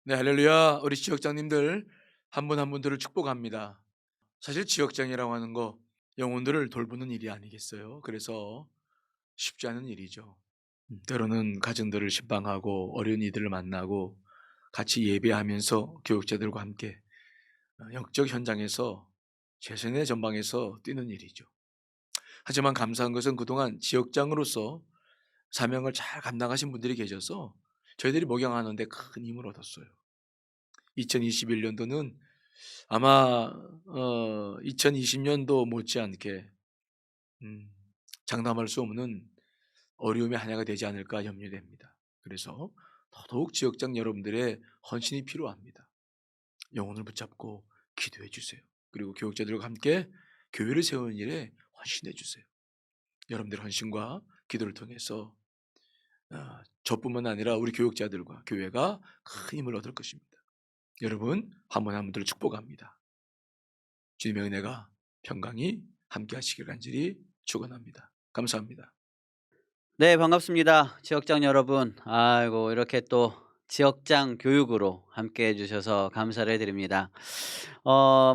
네, 할렐루야. 우리 지역장님들 한 분 한 분들을 축복합니다. 사실 지역장이라고 하는 거 영혼들을 돌보는 일이 아니겠어요? 그래서 쉽지 않은 일이죠. 때로는 가정들을 신방하고 어린이들을 만나고 같이 예배하면서 교육자들과 함께 영적 현장에서 최선의 전방에서 뛰는 일이죠. 하지만 감사한 것은 그동안 지역장으로서 사명을 잘 감당하신 분들이 계셔서 저희들이 목양하는데 큰 힘을 얻었어요. 2021년도는 아마 2020년도 못지않게 음 장담할 수 없는 어려움의 한 해가 되지 않을까 염려됩니다. 그래서 더더욱 지역장 여러분들의 헌신이 필요합니다. 영혼을 붙잡고 기도해 주세요. 그리고 교육자들과 함께 교회를 세우는 일에 헌신해 주세요. 여러분들의 헌신과 기도를 통해서 저뿐만 아니라 우리 교육자들과 교회가 큰 힘을 얻을 것입니다. 여러분 한 분 한 분들을 축복합니다. 주님의 은혜가 평강이 함께 하시길 간절히 축원합니다. 감사합니다. 네, 반갑습니다. 지역장 여러분. 아이고, 이렇게 또 지역장 교육으로 함께 해주셔서 감사를 드립니다.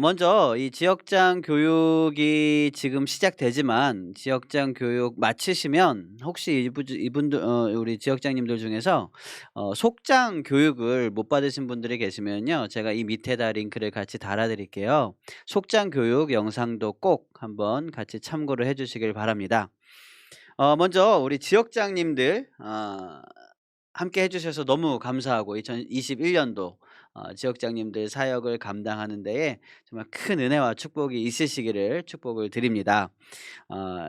먼저 이 지역장 교육이 지금 시작되지만 지역장 교육 마치시면 혹시 이분들, 우리 지역장님들 중에서 속장 교육을 못 받으신 분들이 계시면요. 제가 이 밑에다 링크를 같이 달아드릴게요. 속장 교육 영상도 꼭 한번 같이 참고를 해주시길 바랍니다. 먼저 우리 지역장님들 함께 해 주셔서 너무 감사하고 2021 년도 지역장님들 사역을 감당하는 데에 정말 큰 은혜와 축복이 있으시기를 축복을 드립니다.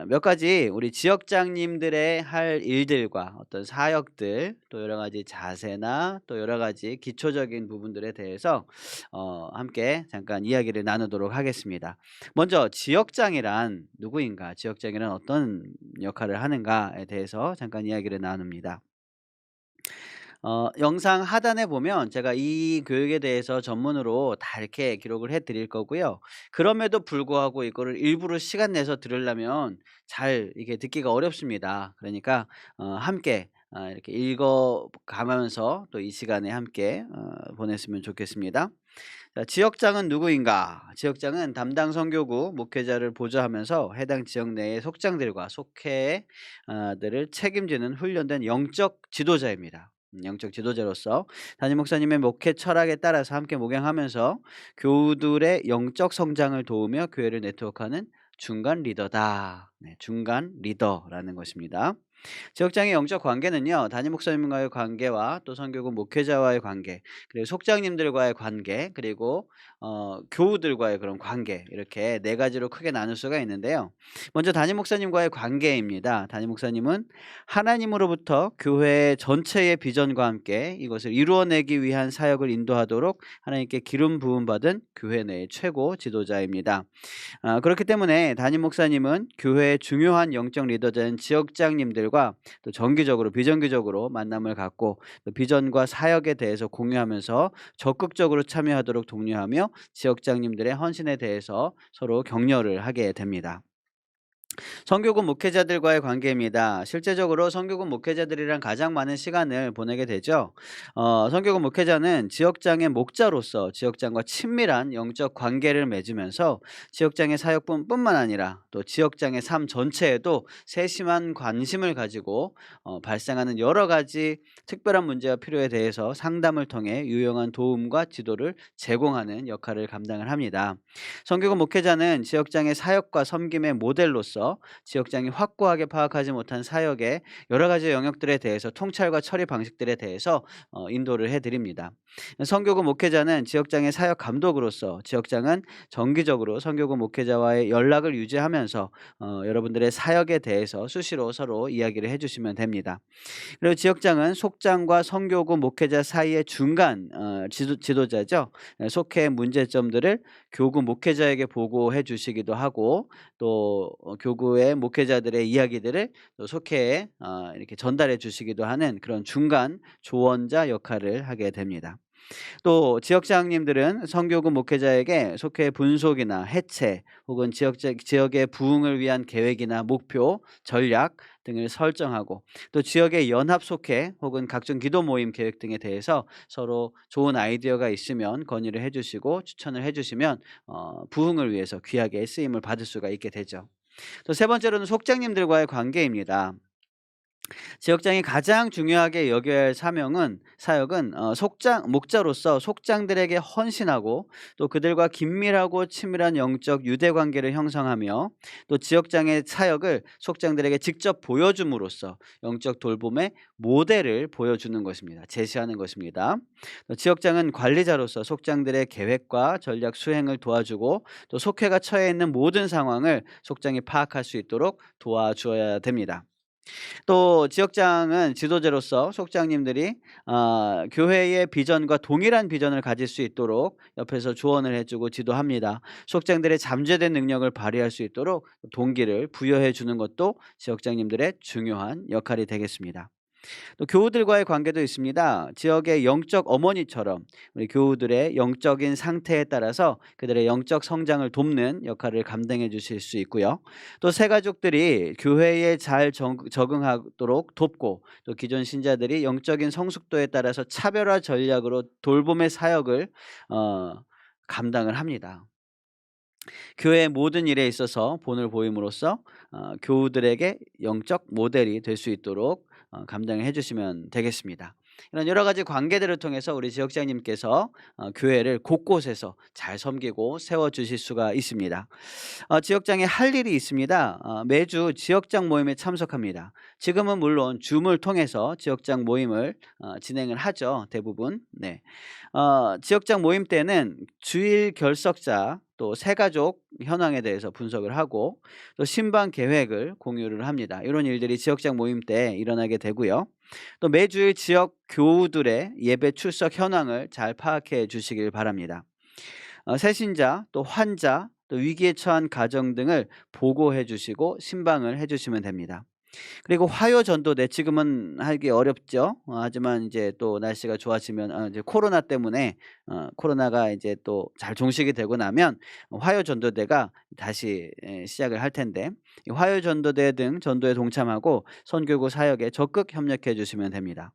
몇 가지 우리 지역장님들의 할 일들과 어떤 사역들 또 여러 가지 자세나 또 여러 가지 기초적인 부분들에 대해서 함께 잠깐 이야기를 나누도록 하겠습니다. 먼저 지역장이란 누구인가? 지역장이란 어떤 역할을 하는가에 대해서 잠깐 이야기를 나눕니다. 영상 하단에 보면 제가 이 교육에 대해서 전문으로 다 이렇게 기록을 해 드릴 거고요. 그럼에도 불구하고 이거를 일부러 시간 내서 들으려면 잘 이게 듣기가 어렵습니다. 그러니까 함께 이렇게 읽어 가면서 또 이 시간에 함께 보냈으면 좋겠습니다. 자, 지역장은 누구인가? 지역장은 담당 선교구 목회자를 보좌하면서 해당 지역 내의 속장들과 속회들을 책임지는 훈련된 영적 지도자입니다. 영적 지도자로서 담임 목사님의 목회 철학에 따라서 함께 목양하면서 교우들의 영적 성장을 도우며 교회를 네트워크하는 중간 리더다. 네, 중간 리더라는 것입니다. 지역장의 영적 관계는요, 담임 목사님과의 관계와 또 선교국 목회자와의 관계, 그리고 속장님들과의 관계, 그리고 교우들과의 그런 관계, 이렇게 네 가지로 크게 나눌 수가 있는데요. 먼저 담임 목사님과의 관계입니다. 담임 목사님은 하나님으로부터 교회 전체의 비전과 함께 이것을 이루어내기 위한 사역을 인도하도록 하나님께 기름 부음 받은 교회 내의 최고 지도자입니다. 그렇기 때문에 담임 목사님은 교회의 중요한 영적 리더된 지역장님들과 또 정기적으로 비정기적으로 만남을 갖고 또 비전과 사역에 대해서 공유하면서 적극적으로 참여하도록 독려하며 지역장님들의 헌신에 대해서 서로 격려를 하게 됩니다. 선교국 목회자들과의 관계입니다. 실제적으로 선교국 목회자들이랑 가장 많은 시간을 보내게 되죠. 선교국 목회자는 지역장의 목자로서 지역장과 친밀한 영적 관계를 맺으면서 지역장의 사역뿐만 아니라 또 지역장의 삶 전체에도 세심한 관심을 가지고 발생하는 여러 가지 특별한 문제와 필요에 대해서 상담을 통해 유용한 도움과 지도를 제공하는 역할을 감당을 합니다. 선교국 목회자는 지역장의 사역과 섬김의 모델로서 지역장이 확고하게 파악하지 못한 사역의 여러 가지 영역들에 대해서 통찰과 처리 방식들에 대해서 인도를 해드립니다. 선교국 목회자는 지역장의 사역 감독으로서 지역장은 정기적으로 선교국 목회자와의 연락을 유지하면서 여러분들의 사역에 대해서 수시로 서로 이야기를 해주시면 됩니다. 그리고 지역장은 속장과 선교국 목회자 사이의 중간 지도자죠. 속회의 문제점들을 교구 목회자에게 보고해 주시기도 하고 또 교구의 목회자들의 이야기들을 또 속회에 이렇게 전달해 주시기도 하는 그런 중간 조언자 역할을 하게 됩니다. 또 지역장님들은 선교구 목회자에게 속회 분속이나 해체 혹은 지역의 부흥을 위한 계획이나 목표, 전략 등을 설정하고 또 지역의 연합 속회 혹은 각종 기도 모임 계획 등에 대해서 서로 좋은 아이디어가 있으면 건의를 해주시고 추천을 해주시면 부흥을 위해서 귀하게 쓰임을 받을 수가 있게 되죠. 또 세 번째로는 속장님들과의 관계입니다. 지역장이 가장 중요하게 여겨야 할 사역은 속장 목자로서 속장들에게 헌신하고 또 그들과 긴밀하고 친밀한 영적 유대 관계를 형성하며 또 지역장의 사역을 속장들에게 직접 보여줌으로써 영적 돌봄의 모델을 보여주는 것입니다. 제시하는 것입니다. 또 지역장은 관리자로서 속장들의 계획과 전략 수행을 도와주고 또 속회가 처해 있는 모든 상황을 속장이 파악할 수 있도록 도와주어야 됩니다. 또 지역장은 지도자로서 속장님들이 교회의 비전과 동일한 비전을 가질 수 있도록 옆에서 조언을 해주고 지도합니다. 속장들의 잠재된 능력을 발휘할 수 있도록 동기를 부여해 주는 것도 지역장님들의 중요한 역할이 되겠습니다. 또 교우들과의 관계도 있습니다. 지역의 영적 어머니처럼 우리 교우들의 영적인 상태에 따라서 그들의 영적 성장을 돕는 역할을 감당해 주실 수 있고요. 또 새 가족들이 교회에 잘 적응하도록 돕고 또 기존 신자들이 영적인 성숙도에 따라서 차별화 전략으로 돌봄의 사역을 감당을 합니다. 교회의 모든 일에 있어서 본을 보임으로써 교우들에게 영적 모델이 될 수 있도록 감당을 해 주시면 되겠습니다. 이런 여러 가지 관계들을 통해서 우리 지역장님께서 교회를 곳곳에서 잘 섬기고 세워 주실 수가 있습니다. 지역장에 할 일이 있습니다. 매주 지역장 모임에 참석합니다. 지금은 물론 줌을 통해서 지역장 모임을 진행을 하죠. 대부분. 네. 지역장 모임 때는 주일 결석자 또 새가족 현황에 대해서 분석을 하고 또 신방 계획을 공유를 합니다. 이런 일들이 지역장 모임 때 일어나게 되고요. 또 매주일 지역 교우들의 예배 출석 현황을 잘 파악해 주시길 바랍니다. 새신자 또 환자 또 위기에 처한 가정 등을 보고해 주시고 신방을 해 주시면 됩니다. 그리고 화요 전도대 지금은 하기 어렵죠. 하지만 이제 또 날씨가 좋아지면 이제 코로나 때문에 코로나가 이제 또 잘 종식이 되고 나면 화요 전도대가 다시 시작을 할 텐데 이 화요 전도대 등 전도에 동참하고 선교구 사역에 적극 협력해 주시면 됩니다.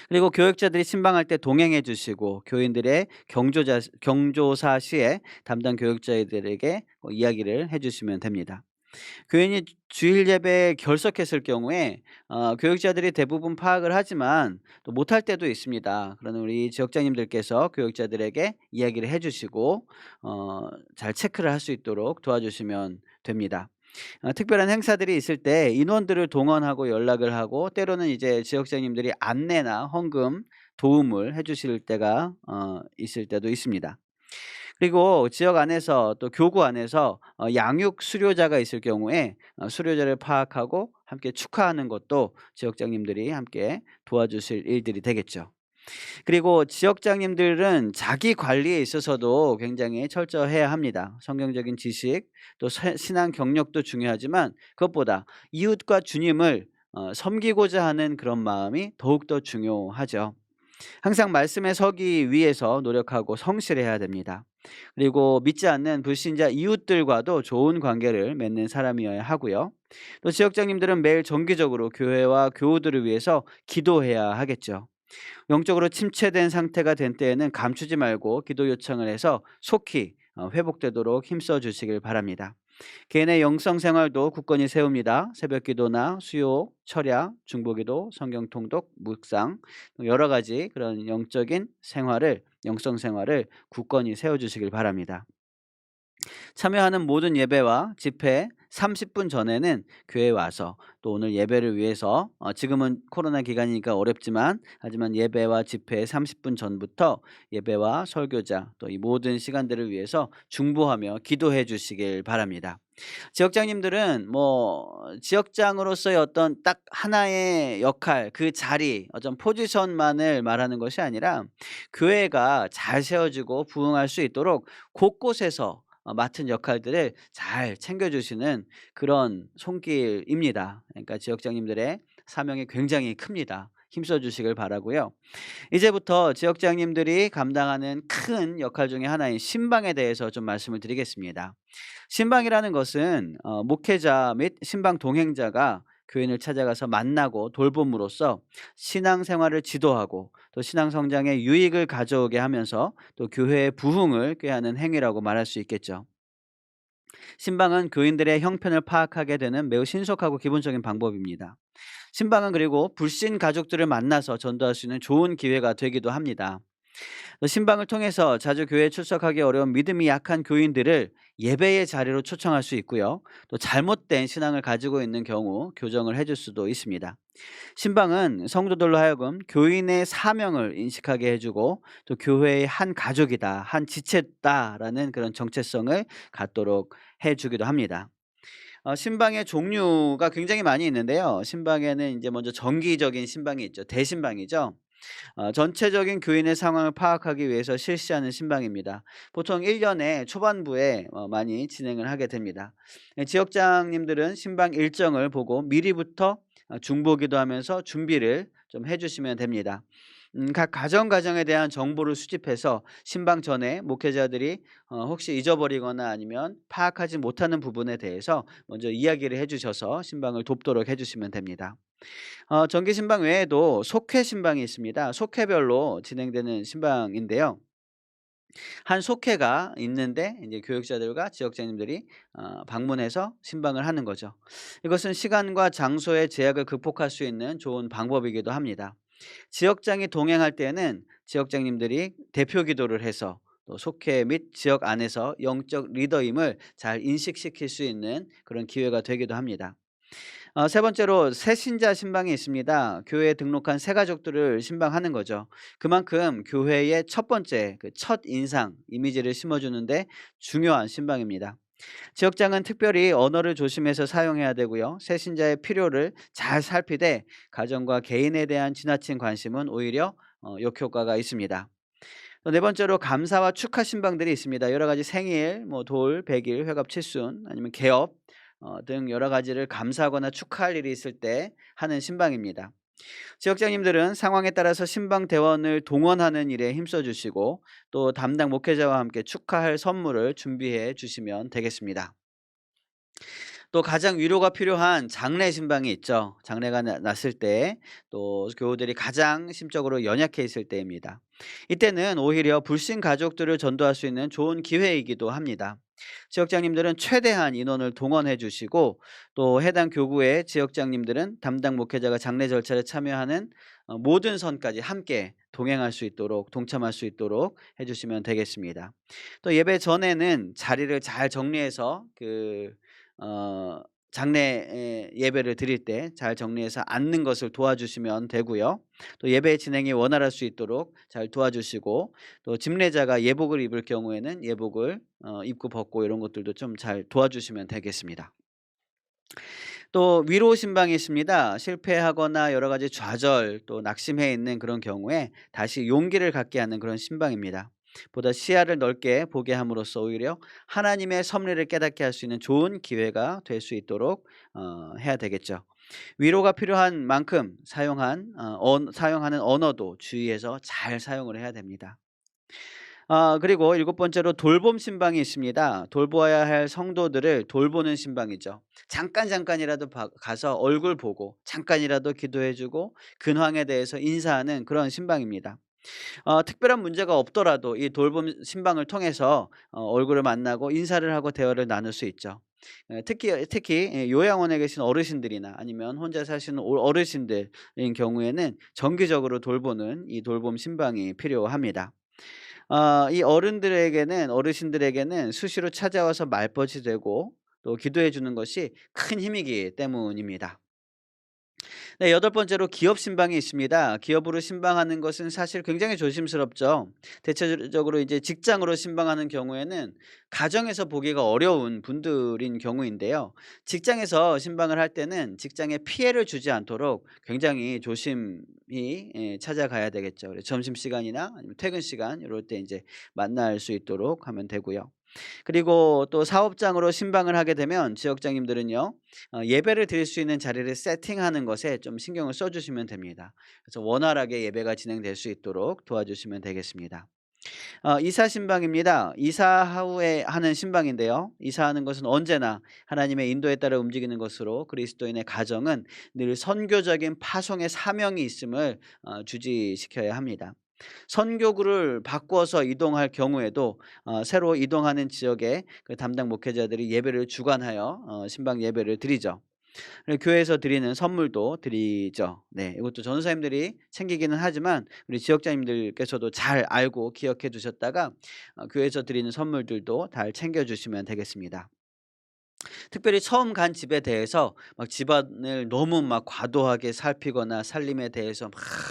그리고 교육자들이 신방할 때 동행해 주시고 교인들의 경조사 시에 담당 교육자들에게 이야기를 해 주시면 됩니다. 교인이 주일 예배에 결석했을 경우에 교육자들이 대부분 파악을 하지만 또 못할 때도 있습니다. 그러나 우리 지역장님들께서 교육자들에게 이야기를 해 주시고 잘 체크를 할 수 있도록 도와주시면 됩니다. 특별한 행사들이 있을 때 인원들을 동원하고 연락을 하고 때로는 이제 지역장님들이 안내나 헌금 도움을 해 주실 때가 있을 때도 있습니다. 그리고 지역 안에서 또 교구 안에서 양육 수료자가 있을 경우에 수료자를 파악하고 함께 축하하는 것도 지역장님들이 함께 도와주실 일들이 되겠죠. 그리고 지역장님들은 자기 관리에 있어서도 굉장히 철저해야 합니다. 성경적인 지식 또 신앙 경력도 중요하지만 그것보다 이웃과 주님을 섬기고자 하는 그런 마음이 더욱더 중요하죠. 항상 말씀에 서기 위해서 노력하고 성실해야 됩니다. 그리고 믿지 않는 불신자 이웃들과도 좋은 관계를 맺는 사람이어야 하고요. 또 지역장님들은 매일 정기적으로 교회와 교우들을 위해서 기도해야 하겠죠. 영적으로 침체된 상태가 된 때에는 감추지 말고 기도 요청을 해서 속히 회복되도록 힘써 주시길 바랍니다. 개인의 영성 생활도 굳건히 세웁니다. 새벽 기도나 수요, 철야, 중보기도, 성경 통독, 묵상 여러 가지 그런 영적인 생활을 영성 생활을 굳건히 세워 주시길 바랍니다. 참여하는 모든 예배와 집회 30분 전에는 교회에 와서 또 오늘 예배를 위해서 지금은 코로나 기간이니까 어렵지만 하지만 예배와 집회 30분 전부터 예배와 설교자 또 이 모든 시간들을 위해서 중보하며 기도해 주시길 바랍니다. 지역장님들은 지역장으로서의 어떤 딱 하나의 역할, 그 자리, 어떤 포지션만을 말하는 것이 아니라 교회가 잘 세워지고 부흥할 수 있도록 곳곳에서 맡은 역할들을 잘 챙겨주시는 그런 손길입니다. 그러니까 지역장님들의 사명이 굉장히 큽니다. 힘써 주시길 바라고요. 이제부터 지역장님들이 감당하는 큰 역할 중에 하나인 신방에 대해서 좀 말씀을 드리겠습니다. 신방이라는 것은 목회자 및 신방 동행자가 교인을 찾아가서 만나고 돌봄으로써 신앙생활을 지도하고 또 신앙 성장에 유익을 가져오게 하면서 또 교회의 부흥을 꾀하는 행위라고 말할 수 있겠죠. 신방은 교인들의 형편을 파악하게 되는 매우 신속하고 기본적인 방법입니다. 신방은 그리고 불신 가족들을 만나서 전도할 수 있는 좋은 기회가 되기도 합니다. 또 신방을 통해서 자주 교회에 출석하기 어려운 믿음이 약한 교인들을 예배의 자리로 초청할 수 있고요. 또 잘못된 신앙을 가지고 있는 경우 교정을 해줄 수도 있습니다. 신방은 성도들로 하여금 교인의 사명을 인식하게 해주고 또 교회의 한 가족이다, 한 지체다라는 그런 정체성을 갖도록 해주기도 합니다. 신방의 종류가 굉장히 많이 있는데요. 신방에는 이제 먼저 정기적인 신방이 있죠. 대신방이죠. 전체적인 교인의 상황을 파악하기 위해서 실시하는 신방입니다. 보통 1년에 초반부에 많이 진행을 하게 됩니다. 지역장님들은 신방 일정을 보고 미리부터 중보기도 하면서 준비를 좀 해주시면 됩니다. 각 가정에 대한 정보를 수집해서 신방 전에 목회자들이 혹시 잊어버리거나 아니면 파악하지 못하는 부분에 대해서 먼저 이야기를 해주셔서 신방을 돕도록 해주시면 됩니다. 정기 신방 외에도 속회 신방이 있습니다. 속회별로 진행되는 신방인데요. 한 속회가 있는데 이제 교육자들과 지역장님들이 방문해서 신방을 하는 거죠. 이것은 시간과 장소의 제약을 극복할 수 있는 좋은 방법이기도 합니다. 지역장이 동행할 때에는 지역장님들이 대표 기도를 해서 또 속회 및 지역 안에서 영적 리더임을 잘 인식시킬 수 있는 그런 기회가 되기도 합니다. 세 번째로 새신자 신방이 있습니다. 교회에 등록한 새 가족들을 신방하는 거죠. 그만큼 교회의 첫 번째 그 첫 인상 이미지를 심어주는데 중요한 신방입니다. 지역장은 특별히 언어를 조심해서 사용해야 되고요. 새신자의 필요를 잘 살피되 가정과 개인에 대한 지나친 관심은 오히려 역효과가 있습니다. 또 네 번째로 감사와 축하 신방들이 있습니다. 여러 가지 생일, 뭐 돌, 100일, 회갑, 칠순 아니면 개업 등 여러 가지를 감사하거나 축하할 일이 있을 때 하는 신방입니다. 지역장님들은 상황에 따라서 신방 대원을 동원하는 일에 힘써 주시고 또 담당 목회자와 함께 축하할 선물을 준비해 주시면 되겠습니다. 또 가장 위로가 필요한 장례 신방이 있죠. 장례가 났을 때 또 교우들이 가장 심적으로 연약해 있을 때입니다. 이때는 오히려 불신 가족들을 전도할 수 있는 좋은 기회이기도 합니다. 지역장님들은 최대한 인원을 동원해 주시고 또 해당 교구의 지역장님들은 담당 목회자가 장례 절차에 참여하는 모든 선까지 함께 동행할 수 있도록 동참할 수 있도록 해주시면 되겠습니다. 또 예배 전에는 자리를 잘 정리해서 어 장례 예배를 드릴 때 잘 정리해서 앉는 것을 도와주시면 되고요. 또 예배 진행이 원활할 수 있도록 잘 도와주시고 또 집례자가 예복을 입을 경우에는 예복을 입고 벗고 이런 것들도 좀 잘 도와주시면 되겠습니다. 또 위로 신방이 있습니다. 실패하거나 여러 가지 좌절 또 낙심해 있는 그런 경우에 다시 용기를 갖게 하는 그런 신방입니다. 보다 시야를 넓게 보게 함으로써 오히려 하나님의 섭리를 깨닫게 할 수 있는 좋은 기회가 될 수 있도록 해야 되겠죠. 위로가 필요한 만큼 사용하는 언어도 주의해서 잘 사용을 해야 됩니다. 그리고 일곱 번째로 돌봄 신방이 있습니다. 돌보아야 할 성도들을 돌보는 신방이죠. 잠깐이라도 가서 얼굴 보고 잠깐이라도 기도해 주고 근황에 대해서 인사하는 그런 신방입니다. 특별한 문제가 없더라도 이 돌봄 신방을 통해서 얼굴을 만나고 인사를 하고 대화를 나눌 수 있죠. 특히 요양원에 계신 어르신들이나 아니면 혼자 사시는 어르신들인 경우에는 정기적으로 돌보는 이 돌봄 신방이 필요합니다. 이 어르신들에게는 수시로 찾아와서 말벗이 되고 또 기도해 주는 것이 큰 힘이기 때문입니다. 네, 여덟 번째로 기업 신방이 있습니다. 기업으로 신방하는 것은 사실 굉장히 조심스럽죠. 대체적으로 이제 직장으로 신방하는 경우에는 가정에서 보기가 어려운 분들인 경우인데요. 직장에서 신방을 할 때는 직장에 피해를 주지 않도록 굉장히 조심히 찾아가야 되겠죠. 점심시간이나 아니면 퇴근 시간 이럴 때 이제 만날 수 있도록 하면 되고요. 그리고 또 사업장으로 신방을 하게 되면 지역장님들은요, 예배를 드릴 수 있는 자리를 세팅하는 것에 좀 신경을 써 주시면 됩니다. 그래서 원활하게 예배가 진행될 수 있도록 도와주시면 되겠습니다. 이사 신방입니다. 이사 후에 하는 신방인데요. 이사하는 것은 언제나 하나님의 인도에 따라 움직이는 것으로 그리스도인의 가정은 늘 선교적인 파송의 사명이 있음을 주지시켜야 합니다. 선교구를 바꿔서 이동할 경우에도 새로 이동하는 지역의 그 담당 목회자들이 예배를 주관하여 신방 예배를 드리죠. 그리고 교회에서 드리는 선물도 드리죠. 네. 이것도 전도사님들이 챙기기는 하지만 우리 지역장님들께서도 잘 알고 기억해 두셨다가 교회에서 드리는 선물들도 잘 챙겨 주시면 되겠습니다. 특별히 처음 간 집에 대해서 막 집안을 너무 막 과도하게 살피거나 살림에 대해서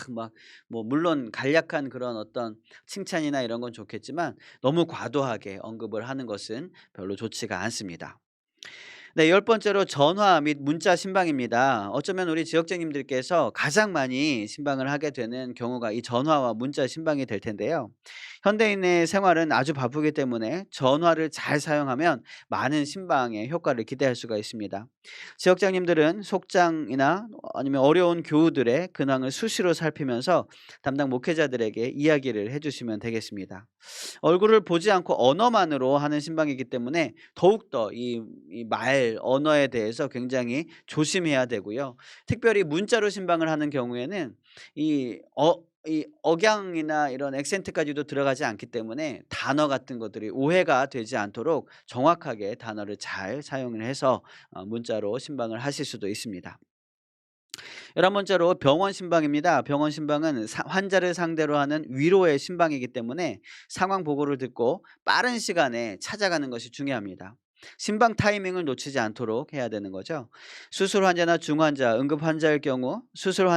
막 뭐 물론 간략한 그런 어떤 칭찬이나 이런 건 좋겠지만 너무 과도하게 언급을 하는 것은 별로 좋지가 않습니다. 네, 열 번째로 전화 및 문자 신방입니다. 어쩌면 우리 지역장님들께서 가장 많이 신방을 하게 되는 경우가 이 전화와 문자 신방이 될 텐데요. 현대인의 생활은 아주 바쁘기 때문에 전화를 잘 사용하면 많은 신방의 효과를 기대할 수가 있습니다. 지역장님들은 속장이나 아니면 어려운 교우들의 근황을 수시로 살피면서 담당 목회자들에게 이야기를 해주시면 되겠습니다. 얼굴을 보지 않고 언어만으로 하는 신방이기 때문에 더욱더 이 말 언어에 대해서 굉장히 조심해야 되고요. 특별히 문자로 신방을 하는 경우에는 이 억양이나 이런 액센트까지도 들어가지 않기 때문에 단어 같은 것들이 오해가 되지 않도록 정확하게 단어를 잘 사용을 해서 문자로 신방을 하실 수도 있습니다. 11번째로 병원 신방입니다. 병원 신방은 환자를 상대로 하는 위로의 신방이기 때문에 상황 보고를 듣고 빠른 시간에 찾아가는 것이 중요합니다. 신방 타이밍을 놓치지 않도록 해야 되는 거죠. 수술 환자나 중환자, 응급 환자일 경우 수술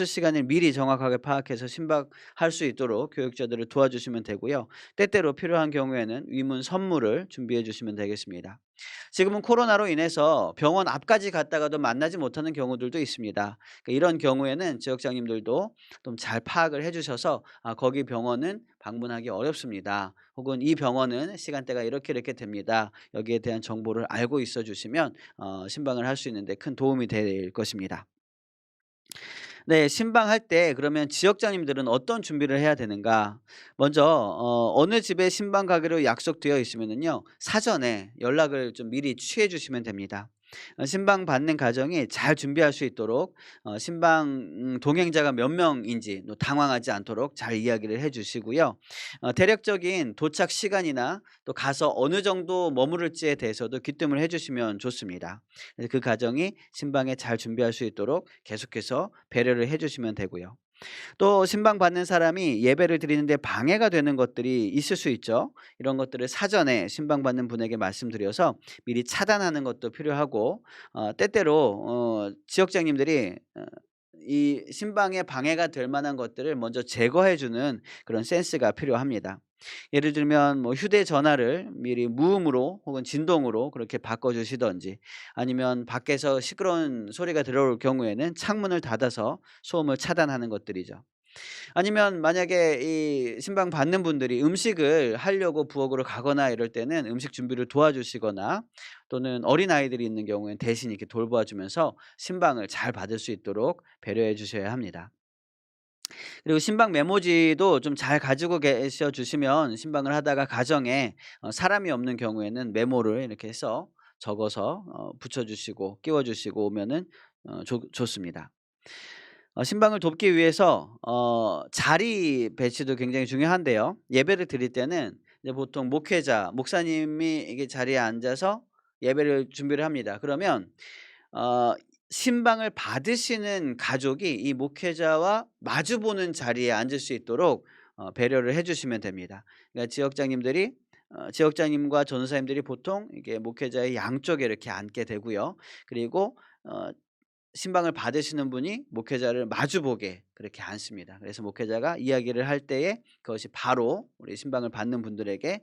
시간을 미리 정확하게 파악해서 신방할 수 있도록 교육자들을 도와주시면 되고요. 때때로 필요한 경우에는 위문 선물을 준비해 주시면 되겠습니다. 지금은 코로나로 인해서 병원 앞까지 갔다가도 만나지 못하는 경우들도 있습니다. 그러니까 이런 경우에는 지역장님들도 좀 잘 파악을 해 주셔서 거기 병원은 방문하기 어렵습니다. 혹은 이 병원은 시간대가 이렇게 이렇게 됩니다. 여기에 대한 정보를 알고 있어 주시면 신방을 할 수 있는 데 큰 도움이 될 것입니다. 네. 신방할 때 그러면 지역장님들은 어떤 준비를 해야 되는가? 먼저 어느 집에 신방 가기로 약속되어 있으면은요, 사전에 연락을 좀 미리 취해 주시면 됩니다. 신방 받는 가정이 잘 준비할 수 있도록 신방 동행자가 몇 명인지 또 당황하지 않도록 잘 이야기를 해 주시고요. 대략적인 도착 시간이나 또 가서 어느 정도 머무를지에 대해서도 귀뜸을 해 주시면 좋습니다. 그래서 그 가정이 신방에 잘 준비할 수 있도록 계속해서 배려를 해 주시면 되고요. 또 신방 받는 사람이 예배를 드리는데 방해가 되는 것들이 있을 수 있죠. 이런 것들을 사전에 신방 받는 분에게 말씀드려서 미리 차단하는 것도 필요하고 때때로 지역장님들이 이 신방에 방해가 될 만한 것들을 먼저 제거해 주는 그런 센스가 필요합니다. 예를 들면 뭐 휴대전화를 미리 무음으로 혹은 진동으로 그렇게 바꿔 주시든지, 아니면 밖에서 시끄러운 소리가 들어올 경우에는 창문을 닫아서 소음을 차단하는 것들이죠. 아니면 만약에 이 신방 받는 분들이 음식을 하려고 부엌으로 가거나 이럴 때는 음식 준비를 도와주시거나, 또는 어린아이들이 있는 경우에는 대신 이렇게 돌봐 주면서 신방을 잘 받을 수 있도록 배려해 주셔야 합니다. 그리고 신방 메모지도 좀 잘 가지고 계셔 주시면 신방을 하다가 가정에 사람이 없는 경우에는 메모를 이렇게 해서 적어서 붙여 주시고 끼워 주시고 오면은 좋습니다. 신방을 돕기 위해서 자리 배치도 굉장히 중요한데요. 예배를 드릴 때는 이제 보통 목사님이 이게 자리에 앉아서 예배를 준비를 합니다. 그러면 어 신방을 받으시는 가족이 이 목회자와 마주 보는 자리에 앉을 수 있도록 배려를 해 주시면 됩니다. 그러니까 지역장님과 전도사님들이 보통 이게 목회자의 양쪽에 이렇게 앉게 되고요. 그리고 신방을 받으시는 분이 목회자를 마주 보게 그렇게 앉습니다. 그래서 목회자가 이야기를 할 때에 그것이 바로 우리 신방을 받는 분들에게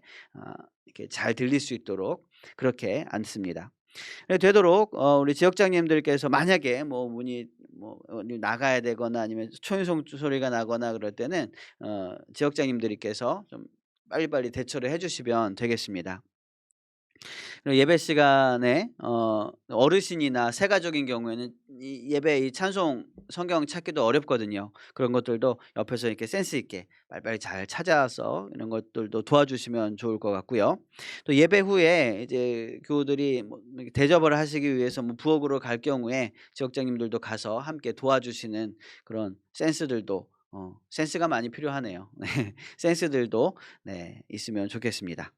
이렇게 잘 들릴 수 있도록 그렇게 앉습니다. 되도록 우리 지역장님들께서 만약에 뭐 문이 뭐 나가야 되거나 아니면 초인종 소리가 나거나 그럴 때는 지역장님들께서 좀 빨리빨리 대처를 해 주시면 되겠습니다. 그리고 예배 시간에 어르신이나 새가족인 경우에는 이 예배 이 찬송 성경 찾기도 어렵거든요. 그런 것들도 옆에서 이렇게 센스 있게 빨리빨리 잘 찾아서 이런 것들도 도와주시면 좋을 것 같고요. 또 예배 후에 이제 교우들이 뭐 이렇게 대접을 하시기 위해서 뭐 부엌으로 갈 경우에 지역장님들도 가서 함께 도와주시는 그런 센스들도 센스가 많이 필요하네요. 네. 센스들도 네 있으면 좋겠습니다.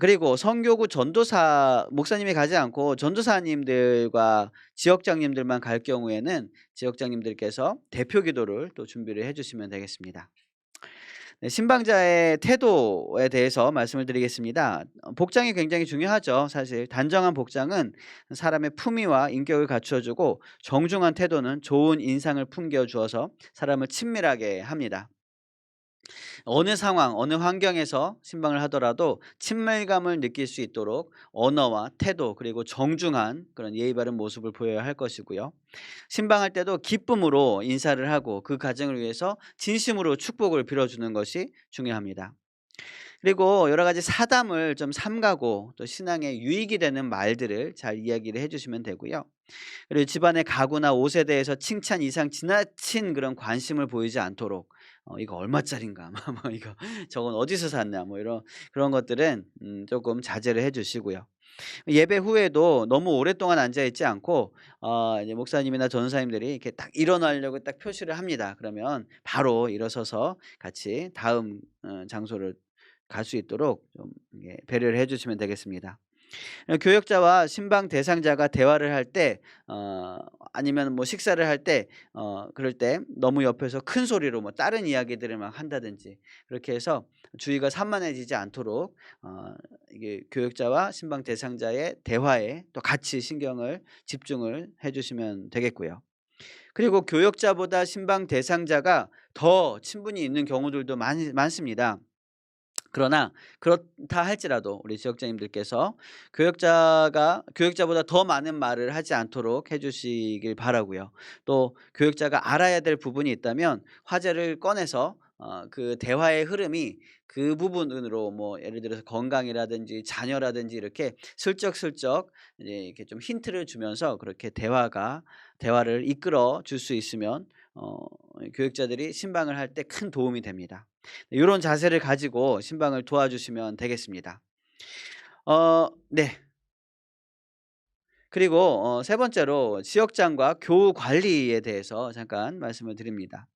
그리고 선교구 전도사 목사님이 가지 않고 전도사님들과 지역장님들만 갈 경우에는 지역장님들께서 대표 기도를 또 준비를 해 주시면 되겠습니다. 네, 신방자의 태도에 대해서 말씀을 드리겠습니다. 복장이 굉장히 중요하죠. 사실 단정한 복장은 사람의 품위와 인격을 갖추어 주고 정중한 태도는 좋은 인상을 풍겨 주어서 사람을 친밀하게 합니다. 어느 상황, 어느 환경에서 신방을 하더라도 친밀감을 느낄 수 있도록 언어와 태도 그리고 정중한 그런 예의 바른 모습을 보여야 할 것이고요. 신방할 때도 기쁨으로 인사를 하고 그 가정을 위해서 진심으로 축복을 빌어주는 것이 중요합니다. 그리고 여러 가지 사담을 좀 삼가고 또 신앙에 유익이 되는 말들을 잘 이야기를 해 주시면 되고요. 그리고 집안의 가구나 옷에 대해서 칭찬 이상 지나친 그런 관심을 보이지 않도록 "이거 얼마짜린가?" 뭐 "이거 저건 어디서 샀냐?" 뭐 이런 그런 것들은 쪼끔 자제를 해 주시고요. 예배 후에도 너무 오랫동안 앉아 있지 않고 이제 목사님이나 전도사님들이 이렇게 딱 일어나려고 딱 표시를 합니다. 그러면 바로 일어서서 같이 다음 장소를 갈 수 있도록 좀 예 배려를 해 주시면 되겠습니다. 교역자와 신방 대상자가 대화를 할 때 아니면 뭐 식사를 할 때 그럴 때 너무 옆에서 큰 소리로 뭐 다른 이야기들을 막 한다든지 그렇게 해서 주의가 산만해지지 않도록 이게 교역자와 신방 대상자의 대화에 또 같이 신경을 집중을 해 주시면 되겠고요. 그리고 교역자보다 신방 대상자가 더 친분이 있는 경우들도 많습니다. 그러나 그렇다 할지라도 우리 지역장님들께서 교역자보다 더 많은 말을 하지 않도록 해 주시길 바라고요. 또 교역자가 알아야 될 부분이 있다면 화제를 꺼내서 그 대화의 흐름이 그 부분으로 뭐 예를 들어서 건강이라든지 자녀라든지 이렇게 슬쩍슬쩍 이제 이렇게 좀 힌트를 주면서 그렇게 대화를 이끌어 줄 수 있으면 교육자들이 신방을 할 때 큰 도움이 됩니다. 요런 자세를 가지고 신방을 도와주시면 되겠습니다. 네. 그리고 세 번째로 지역장과 교우 관리에 대해서 잠깐 말씀을 드립니다.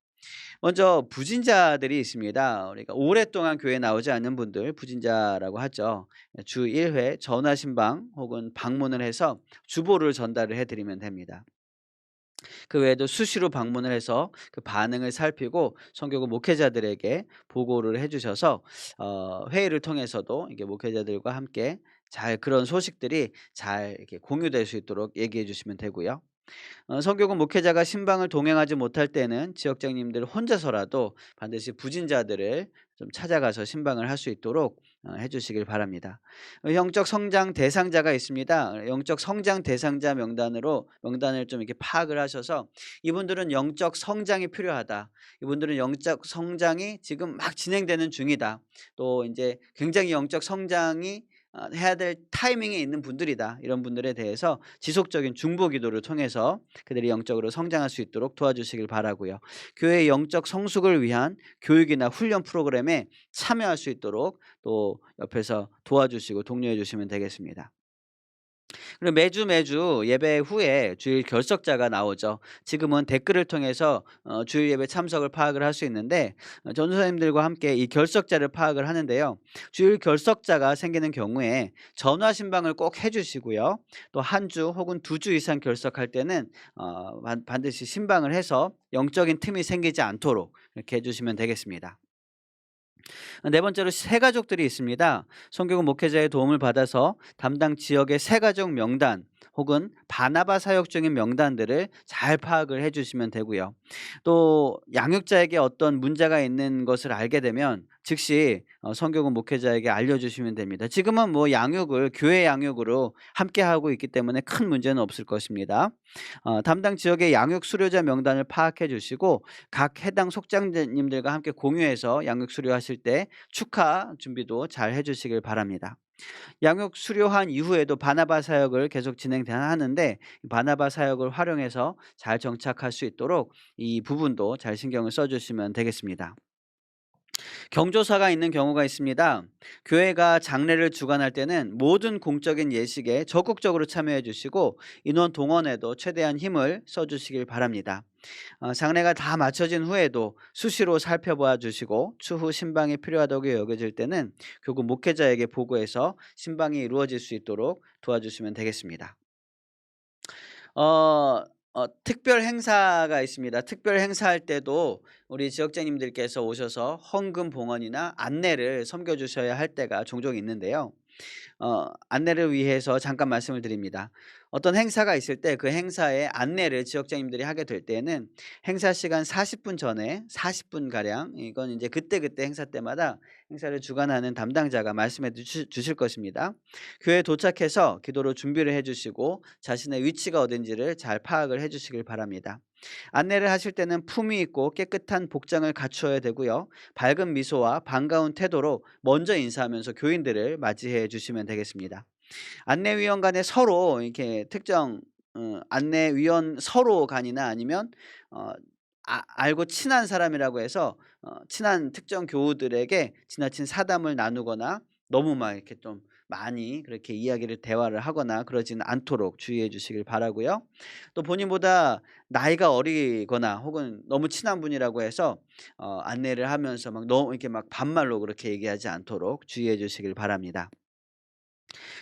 먼저 부진자들이 있습니다. 그러니까 오랫동안 교회에 나오지 않는 분들 부진자라고 하죠. 주 1회 전화 신방 혹은 방문을 해서 주보를 전달을 해 드리면 됩니다. 그 외에도 수시로 방문을 해서 그 반응을 살피고 선교구 목회자들에게 보고를 해 주셔서 회의를 통해서도 이게 목회자들과 함께 잘 그런 소식들이 잘 이렇게 공유될 수 있도록 얘기해 주시면 되고요. 선교구 목회자가 신방을 동행하지 못할 때는 지역장님들 혼자서라도 반드시 부진자들을 좀 찾아가서 신방을 할 수 있도록 해 주시길 바랍니다. 영적 성장 대상자가 있습니다. 영적 성장 대상자 명단을 좀 이렇게 파악을 하셔서 이분들은 영적 성장이 필요하다. 이분들은 영적 성장이 지금 막 진행되는 중이다. 또 인제 굉장히 영적 성장이 해야 될 타이밍에 있는 분들이다. 이런 분들에 대해서 지속적인 중보 기도를 통해서 그들이 영적으로 성장할 수 있도록 도와주시길 바라고요. 교회의 영적 성숙을 위한 교육이나 훈련 프로그램에 참여할 수 있도록 또 옆에서 도와주시고 독려해 주시면 되겠습니다. 그리고 매주 예배 후에 주일 결석자가 나오죠. 지금은 댓글을 통해서 주일 예배 참석을 파악을 할 수 있는데 전도사님들과 함께 이 결석자를 파악을 하는데요. 주일 결석자가 생기는 경우에 전화 신방을 꼭 해 주시고요. 또 한 주 혹은 2주 이상 결석할 때는 반드시 신방을 해서 영적인 틈이 생기지 않도록 이렇게 해 주시면 되겠습니다. 네 번째로 새가족들이 있습니다. 성교구 목회자의 도움을 받아서 담당 지역의 새가족 명단 혹은 바나바 사역 중인 명단들을 잘 파악을 해 주시면 되고요. 또 양육자에게 어떤 문제가 있는 것을 알게 되면 즉시 성교구 목회자에게 알려주시면 됩니다. 지금은 뭐 양육을 교회 양육으로 함께 하고 있기 때문에 큰 문제는 없을 것입니다. 담당 지역의 양육 수료자 명단을 파악해 주시고 각 해당 속장님들과 함께 공유해서 양육 수료하실 때 축하 준비도 잘 해 주시길 바랍니다. 양육 수료한 이후에도 바나바 사역을 계속 진행하는데 이 바나바 사역을 활용해서 잘 정착할 수 있도록 이 부분도 잘 신경을 써 주시면 되겠습니다. 경조사가 있는 경우가 있습니다. 교회가 장례를 주관할 때는 모든 공적인 예식에 적극적으로 참여해 주시고 인원 동원에도 최대한 힘을 써 주시길 바랍니다. 장례가 다 마쳐진 후에도 수시로 살펴봐 주시고 추후 신방이 필요하다고 여겨질 때는 교구 목회자에게 보고해서 신방이 이루어질 수 있도록 도와주시면 되겠습니다. 어 특별 행사가 있습니다. 특별 행사할 때도 우리 지역장님들께서 오셔서 헌금 봉헌이나 안내를 섬겨 주셔야 할 때가 종종 있는데요. 안내를 위해서 잠깐 말씀을 드립니다. 어떤 행사가 있을 때 그 행사의 안내를 지역장님들이 하게 될 때에는 행사 시간 40분 전에 40분 가량 이건 이제 그때그때 행사 때마다 행사를 주관하는 담당자가 말씀해 주실 것입니다. 교회에 도착해서 기도로 준비를 해 주시고 자신의 위치가 어딘지를 잘 파악을 해 주시길 바랍니다. 안내를 하실 때는 품위 있고 깨끗한 복장을 갖추어야 되고요. 밝은 미소와 반가운 태도로 먼저 인사하면서 교인들을 맞이해 주시면 되겠습니다. 안내위원 간에 서로 이렇게 특정 안내위원 서로 간이나 아니면 어 알고 친한 사람이라고 해서 친한 특정 교우들에게 지나친 사담을 나누거나 너무 막 이렇게 좀 많이 그렇게 이야기를 대화를 하거나 그러지는 않도록 주의해 주시길 바라고요. 또 본인보다 나이가 어리거나 혹은 너무 친한 분이라고 해서 안내를 하면서 막 너무 이렇게 막 반말로 그렇게 얘기하지 않도록 주의해 주시길 바랍니다.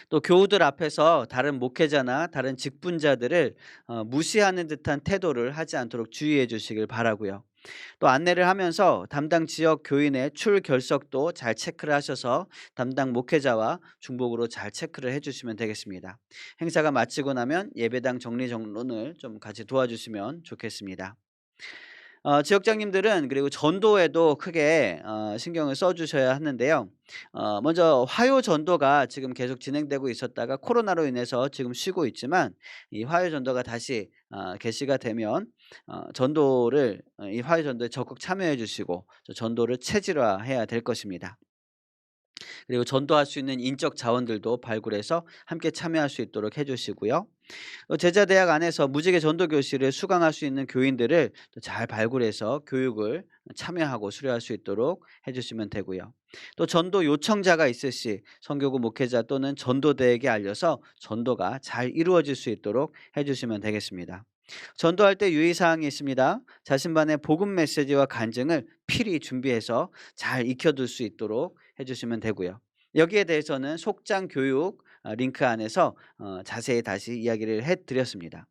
또 교우들 앞에서 다른 목회자나 다른 직분자들을 무시하는 듯한 태도를 하지 않도록 주의해 주시길 바라고요. 또 안내를 하면서 담당 지역 교인의 출결석도 잘 체크를 하셔서 담당 목회자와 중복으로 잘 체크를 해 주시면 되겠습니다. 행사가 마치고 나면 예배당 정리정돈을 좀 같이 도와주시면 좋겠습니다. 지역장님들은 그리고 전도에도 크게 신경을 써 주셔야 하는데요. 먼저 화요 전도가 지금 계속 진행되고 있었다가 코로나로 인해서 지금 쉬고 있지만 이 화요 전도가 다시 개시가 되면 전도를 이 화요 전도에 적극 참여해 주시고 전도를 체질화해야 될 것입니다. 그리고 전도할 수 있는 인적 자원들도 발굴해서 함께 참여할 수 있도록 해 주시고요. 제자대학 안에서 무지개 전도 교실을 수강할 수 있는 교인들을 또 잘 발굴해서 교육을 참여하고 수료할 수 있도록 해 주시면 되고요. 또 전도 요청자가 있을 시 선교구 목회자 또는 전도대에게 알려서 전도가 잘 이루어질 수 있도록 해 주시면 되겠습니다. 전도할 때 유의사항이 있습니다. 자신만의 복음 메시지와 간증을 필히 준비해서 잘 익혀둘 수 있도록 해주시면 되고요. 여기에 대해서는 속장 교육 링크 안에서 자세히 다시 이야기를 해드렸습니다.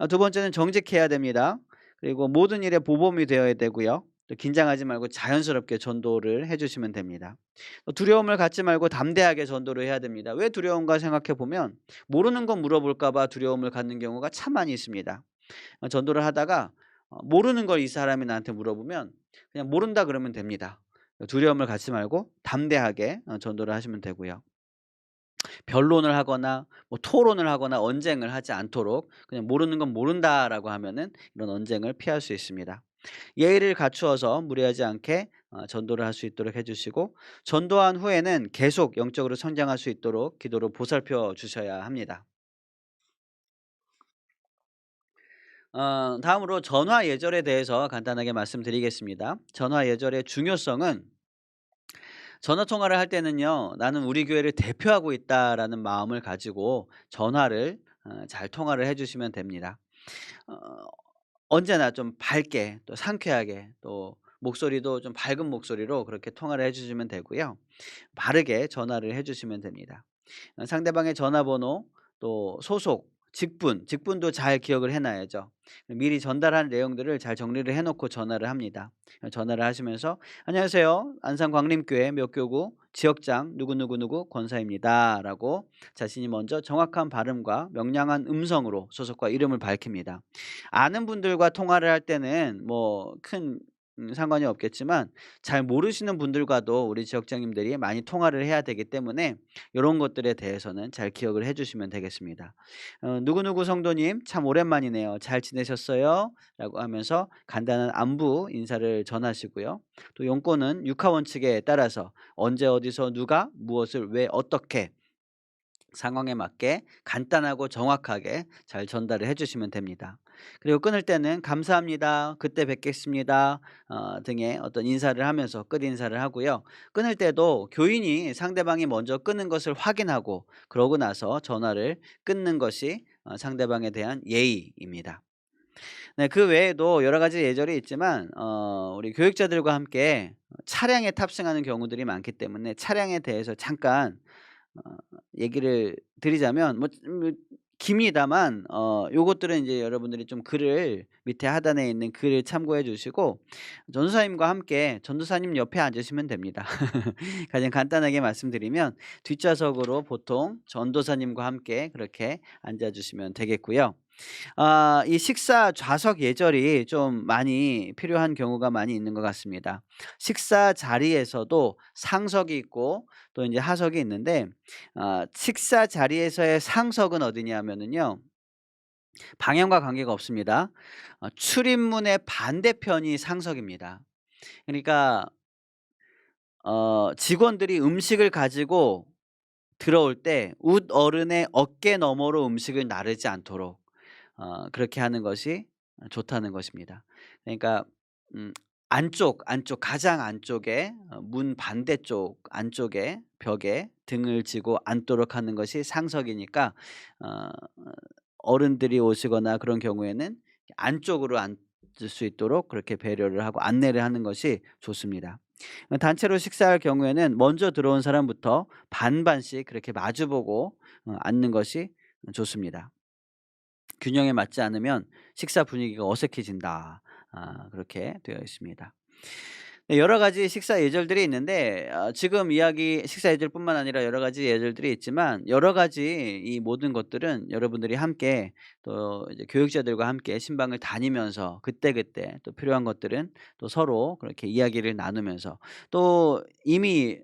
두 번째는 정직해야 됩니다. 그리고 모든 일에 모범이 되어야 되고요. 또 긴장하지 말고 자연스럽게 전도를 해주시면 됩니다. 또 두려움을 갖지 말고 담대하게 전도를 해야 됩니다. 왜 두려운가 생각해 보면 모르는 건 물어볼까 봐 두려움을 갖는 경우가 참 많이 있습니다. 전도를 하다가 모르는 걸 이 사람이 나한테 물어보면 그냥 모른다 그러면 됩니다. 두려움을 갖지 말고 담대하게 전도를 하시면 되고요. 변론을 하거나 뭐 토론을 하거나 언쟁을 하지 않도록 그냥 모르는 건 모른다라고 하면은 이런 언쟁을 피할 수 있습니다. 예의를 갖추어서 무리하지 않게 전도를 할 수 있도록 해 주시고 전도한 후에는 계속 영적으로 성장할 수 있도록 기도로 보살펴 주셔야 합니다. 다음으로 전화 예절에 대해서 간단하게 말씀드리겠습니다. 전화 예절의 중요성은 전화 통화를 할 때는요. '나는 우리 교회를 대표하고 있다.'라는 마음을 가지고 전화를 잘 통화를 해 주시면 됩니다. 어 언제나 좀 밝게 또 상쾌하게 또 목소리도 좀 밝은 목소리로 그렇게 통화를 해 주시면 되고요. 바르게 전화를 해 주시면 됩니다. 상대방의 전화번호 또 소속, 직분도 잘 기억을 해 놔야죠. 미리 전달할 내용들을 잘 정리를 해 놓고 전화를 합니다. 전화를 하시면서 "안녕하세요. 안산 광림교회 몇 교구 지역장 누구누구누구 권사입니다."라고 자신이 먼저 정확한 발음과 명량한 음성으로 소속과 이름을 밝힙니다. 아는 분들과 통화를 할 때는 뭐 큰 상관이 없겠지만 잘 모르시는 분들과도 우리 지역장님들이 많이 통화를 해야 되기 때문에 요런 것들에 대해서는 잘 기억을 해 주시면 되겠습니다. "누구누구 성도님 참 오랜만이네요. 잘 지내셨어요?" 라고 하면서 간단한 안부 인사를 전하시고요. 또 용건은 육하 원칙에 따라서 언제 어디서 누가 무엇을 왜 어떻게 상황에 맞게 간단하고 정확하게 잘 전달을 해 주시면 됩니다. 그리고 끊을 때는 "감사합니다. 그때 뵙겠습니다." 등의 어떤 인사를 하면서 끝 인사를 하고요. 끊을 때도 교인이 상대방이 먼저 끊는 것을 확인하고 그러고 나서 전화를 끊는 것이 상대방에 대한 예의입니다. 네, 그 외에도 여러 가지 예절이 있지만 우리 교육자들과 함께 차량에 탑승하는 경우들이 많기 때문에 차량에 대해서 잠깐 어 얘기를 드리자면 깁니다만 요것들은 이제 여러분들이 좀 글을 밑에 하단에 있는 글을 참고해 주시고 전도사님과 함께 전도사님 옆에 앉으시면 됩니다. 가장 간단하게 말씀드리면 뒷좌석으로 보통 전도사님과 함께 그렇게 앉아 주시면 되겠고요. 이 식사 좌석 예절이 좀 많이 필요한 경우가 많이 있는 것 같습니다. 식사 자리에서도 상석이 있고 또 인제 하석이 있는데 식사 자리에서의 상석은 어디냐면은요, 방향과 관계가 없습니다. 출입문의 반대편이 상석입니다. 그러니까 직원들이 음식을 가지고 들어올 때 웃어른의 어깨 너머로 음식을 나르지 않도록 그렇게 하는 것이 좋다는 것입니다. 그러니까 안쪽 가장 안쪽에 문 반대쪽 안쪽에 벽에 등을 지고 앉도록 하는 것이 상석이니까 어 어른들이 오시거나 그런 경우에는 안쪽으로 앉을 수 있도록 그렇게 배려를 하고 안내를 하는 것이 좋습니다. 단체로 식사할 경우에는 먼저 들어온 사람부터 반반씩 그렇게 마주 보고 앉는 것이 좋습니다. 균형에 맞지 않으면 식사 분위기가 어색해진다. 그렇게 되어 있습니다. 네, 여러 가지 식사 예절들이 있는데 지금 이야기 식사 예절뿐만 아니라 여러 가지 예절들이 있지만 여러 가지 이 모든 것들은 여러분들이 함께 또 이제 교육자들과 함께 신방을 다니면서 그때그때 또 필요한 것들은 또 서로 그렇게 이야기를 나누면서 또 이미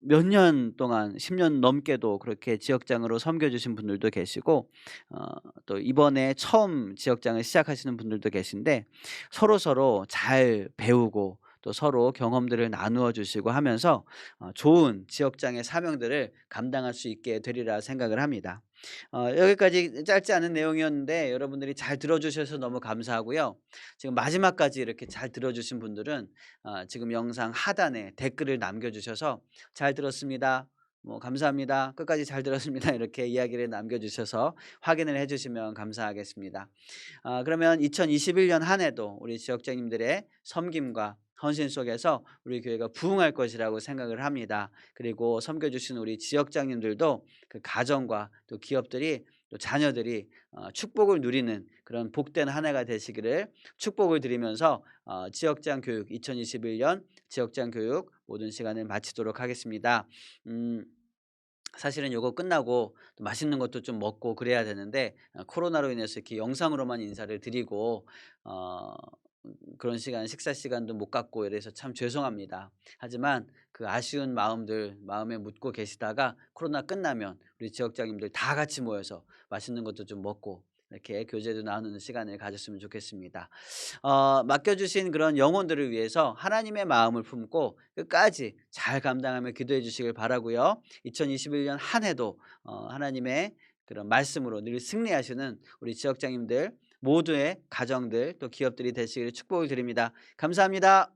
몇 년 동안 10년 넘게도 그렇게 지역장으로 섬겨 주신 분들도 계시고 어 또 이번에 처음 지역장을 시작하시는 분들도 계신데 서로서로 잘 배우고 또 서로 경험들을 나누어 주시고 하면서 좋은 지역장의 사명들을 감당할 수 있게 되리라 생각을 합니다. 여기까지 짧지 않은 내용이었는데 여러분들이 잘 들어 주셔서 너무 감사하고요. 지금 마지막까지 이렇게 잘 들어 주신 분들은 지금 영상 하단에 댓글을 남겨 주셔서 "잘 들었습니다." 뭐 "감사합니다. 끝까지 잘 들었습니다." 이렇게 이야기를 남겨 주셔서 확인을 해 주시면 감사하겠습니다. 그러면 2021년 한 해도 우리 지역장님들의 섬김과 헌신 속에서 우리 교회가 부흥할 것이라고 생각을 합니다. 그리고 섬겨 주신 우리 지역장님들도 그 가정과 또 기업들이 또 자녀들이 축복을 누리는 그런 복된 한 해가 되시기를 축복을 드리면서 지역장 교육 2021년 지역장 교육 모든 시간을 마치도록 하겠습니다. 음 사실은 요거 끝나고 또 맛있는 것도 좀 먹고 그래야 되는데 코로나로 인해서 이렇게 영상으로만 인사를 드리고 어 그런 시간 식사 시간도 못 갖고 이래서 참 죄송합니다. 하지만 그 아쉬운 마음들 마음에 묻고 계시다가 코로나 끝나면 우리 지역장님들 다 같이 모여서 맛있는 것도 좀 먹고 이렇게 교제도 나누는 시간을 가졌으면 좋겠습니다. 맡겨 주신 그런 영혼들을 위해서 하나님의 마음을 품고 끝까지 잘 감당하며 기도해 주시길 바라고요. 2021년 한 해도 하나님의 그런 말씀으로 늘 승리하시는 우리 지역장님들 모두의 가정들 또 기업들이 되시기를 축복을 드립니다. 감사합니다.